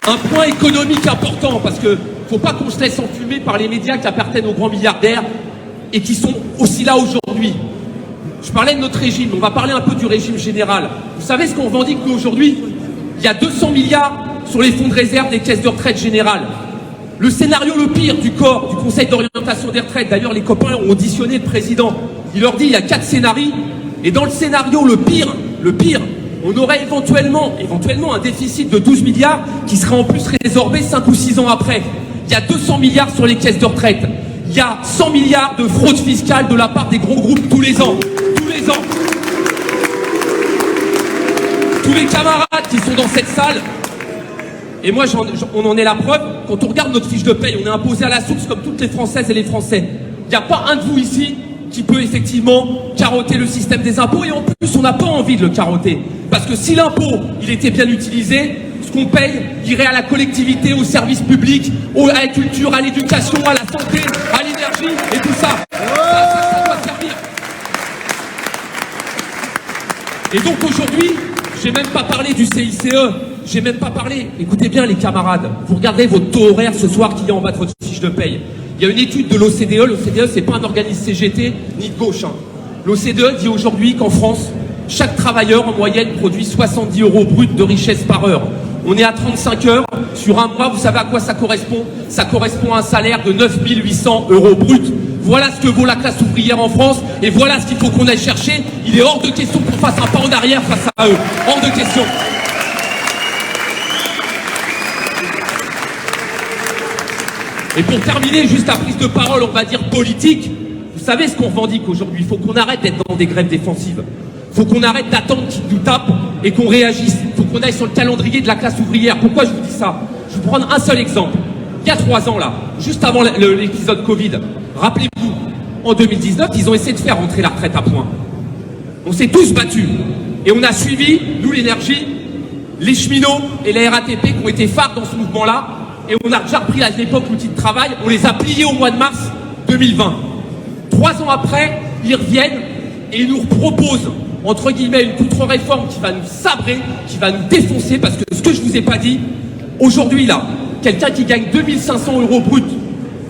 Un point économique important, parce que faut pas qu'on se laisse enfumer par les médias qui appartiennent aux grands milliardaires et qui sont aussi là aujourd'hui. Je parlais de notre régime, on va parler un peu du régime général. Vous savez ce qu'on revendique nous aujourd'hui? Il y a 200 milliards sur les fonds de réserve des caisses de retraite générales. Le scénario le pire du corps, du Conseil d'orientation des retraites, d'ailleurs les copains ont auditionné le président, il leur dit il y a 4 scénarios, et dans le scénario le pire, on aurait éventuellement un déficit de 12 milliards qui serait en plus résorbé 5 ou 6 ans après. Il y a 200 milliards sur les caisses de retraite. Il y a 100 milliards de fraude fiscale de la part des gros groupes tous les ans. Tous les ans. Tous les camarades qui sont dans cette salle, et moi on en est la preuve, quand on regarde notre fiche de paye, on est imposé à la source comme toutes les Françaises et les Français. Il n'y a pas un de vous ici qui peut effectivement carotter le système des impôts, et en plus on n'a pas envie de le carotter. Parce que si l'impôt il était bien utilisé, ce qu'on paye irait à la collectivité, aux services publics, à la culture, à l'éducation, à la santé, à l'énergie et tout ça. Ça doit servir. Et donc aujourd'hui, j'ai même pas parlé du CICE, j'ai même pas parlé, écoutez bien les camarades, vous regardez votre taux horaire ce soir qui est en bas de votre fiche de paye. Il y a une étude de l'OCDE c'est pas un organisme CGT ni de gauche. L'OCDE dit aujourd'hui qu'en France, chaque travailleur en moyenne produit 70 € bruts de richesse par heure. On est à 35 heures, sur un mois, vous savez à quoi ça correspond? Ça correspond à un salaire de 9 800 € bruts. Voilà ce que vaut la classe ouvrière en France, et voilà ce qu'il faut qu'on aille chercher. Il est hors de question qu'on fasse un pas en arrière face à eux. Hors de question. Et pour terminer, juste la prise de parole, on va dire politique, vous savez ce qu'on revendique aujourd'hui? Il faut qu'on arrête d'être dans des grèves défensives. Il faut qu'on arrête d'attendre qu'ils nous tapent et qu'on réagisse. Il faut qu'on aille sur le calendrier de la classe ouvrière. Pourquoi je vous dis ça? Je vais vous prendre un seul exemple. Il y a 3 ans là, juste avant l'épisode Covid, rappelez-vous, en 2019, ils ont essayé de faire rentrer la retraite à point. On s'est tous battus. Et on a suivi, nous l'énergie, les cheminots et la RATP qui ont été phares dans ce mouvement-là. Et on a déjà repris à l'époque l'outil de travail, on les a pliés au mois de mars 2020. 3 ans après, ils reviennent et ils nous proposent, entre guillemets, une contre-réforme qui va nous sabrer, qui va nous défoncer, parce que ce que je vous ai pas dit, aujourd'hui là, quelqu'un qui gagne 2500 € brut,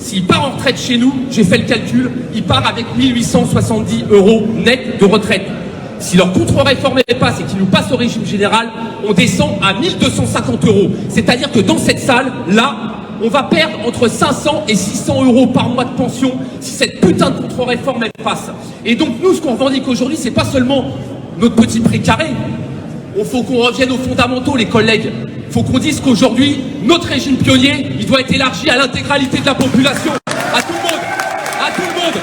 s'il part en retraite chez nous, j'ai fait le calcul, il part avec 1870 € net de retraite. Si leur contre-réforme passe et qu'ils nous passent au régime général, on descend à 1250 €. C'est-à-dire que dans cette salle, là, on va perdre entre 500 et 600 € par mois de pension si cette putain de contre-réforme passe. Et donc nous, ce qu'on revendique aujourd'hui, c'est pas seulement notre petit précaré. Il faut qu'on revienne aux fondamentaux, les collègues. Il faut qu'on dise qu'aujourd'hui, notre régime pionnier, il doit être élargi à l'intégralité de la population, à tout le monde, à tout le monde.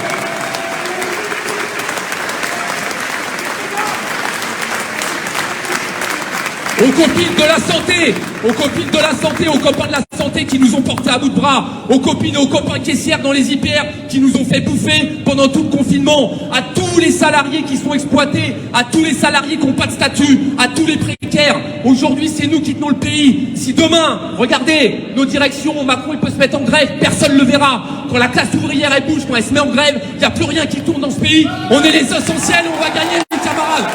Aux copines de la santé, aux copains de la santé qui nous ont portés à bout de bras, aux copines et aux copains caissières dans les hyper qui nous ont fait bouffer pendant tout le confinement, à tous les salariés qui sont exploités, à tous les salariés qui n'ont pas de statut, à tous les précaires. Aujourd'hui, c'est nous qui tenons le pays. Si demain, regardez, nos directions, Macron, il peut se mettre en grève, personne ne le verra. Quand la classe ouvrière, elle bouge, quand elle se met en grève, il n'y a plus rien qui tourne dans ce pays. On est les essentiels, on va gagner, les camarades.